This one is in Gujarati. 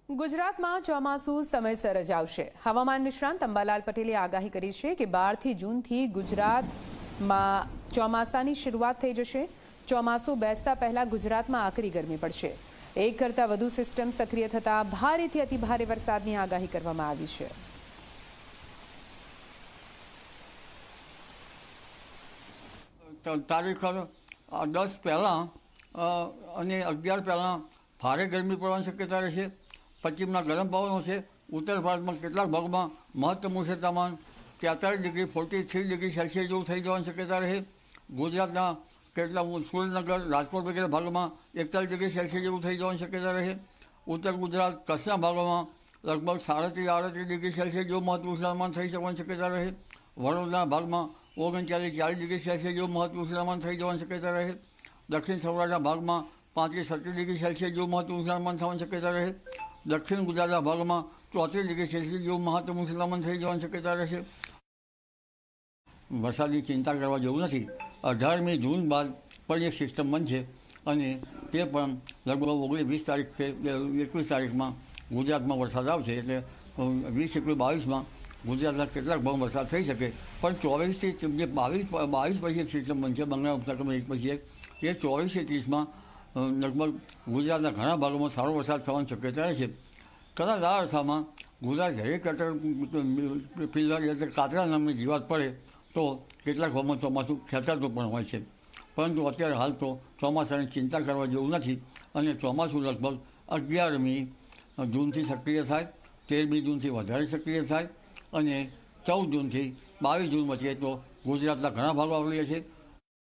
ગુજરાતમાં ચોમાસું સમયસર જ આવશે. હવામાન નિષ્ણાંત અંબાલાલ પટેલે આગાહી કરી છે કે 12 જૂનથી ગુજરાતમાં ચોમાસાની શરૂઆત થઈ જશે. ચોમાસું બેસતા પહેલા ગુજરાતમાં આકરી ગરમી પડશે. એક કરતાં વધુ સિસ્ટમ સક્રિય થતા ભારેથી અતિભારે વરસાદની આગાહી કરવામાં આવી છે. તારીખ 10 પહેલાં અને 11 પહેલાં ભારે ગરમી પડવાની શક્યતા રહેશે. પશ્ચિમના ગરમ પવનો છે. ઉત્તર ભારતમાં કેટલાક ભાગમાં મહત્તમ ઊંચે તાપમાન 43 ડિગ્રી 43 ડિગ્રી સેલ્સિયસ જેવું થઈ જવાની શક્યતા રહે. ગુજરાતના કેટલાક સુરેન્દ્રનગર રાજકોટ વગેરે ભાગમાં 41 ડિગ્રી સેલ્સિયસ જેવું થઈ જવાની શક્યતા રહે. ઉત્તર ગુજરાત કચ્છના ભાગોમાં લગભગ 37-38 ડિગ્રી સેલ્સિયસ જેવું મહત્તમ તાપમાન થઈ જવાની શક્યતા રહે. વડોદરાના ભાગમાં 39-40 ડિગ્રી સેલ્સિયસ જેવું મહત્તમ તાપમાન થઈ જવાની શક્યતા રહે. દક્ષિણ સૌરાષ્ટ્રના ભાગમાં 35-37 ડિગ્રી સેલ્સિયસ જેવું મહત્તમ તાપમાન થવાની શક્યતા રહે. દક્ષિણ ગુજરાતના ભાગમાં 34 ડિગ્રી સેલ્સિયસ જેવું મહત્તમ તાપમાન થઈ જવાની શક્યતા રહેશે. વરસાદની ચિંતા કરવા જેવું નથી. 18મી જૂન બાદ પણ એક સિસ્ટમ બનશે અને તે પણ લગભગ 19-20 તારીખ કે 21 તારીખમાં ગુજરાતમાં વરસાદ આવશે. એટલે 20-21-22માં ગુજરાતના કેટલાક ભાગમાં વરસાદ થઈ શકે. પણ 24થી જે 22 પછી એક સિસ્ટમ બનશે બંગાળ ઉપસાગરમાં એક પછી એક. એ 24-30માં લગભગ ગુજરાતના ઘણા ભાગોમાં સારો વરસાદ થવાની શક્યતા રહેશે. કદાચ આ અરસામાં ગુજરાત હેલિકોપ્ટર પિલ્લર એટલે કાતરા નામની જીવાત પડે તો કેટલાક ભાગમાં ચોમાસું ખેંચાતું પણ હોય છે. પરંતુ અત્યારે હાલ તો ચોમાસાની ચિંતા કરવા જેવું નથી અને ચોમાસું લગભગ 11મી જૂનથી સક્રિય થાય, 13મી જૂનથી વધારે સક્રિય થાય અને 14 જૂનથી 22 જૂન વચ્ચે તો ગુજરાતના ઘણા ભાગો આવરી છે.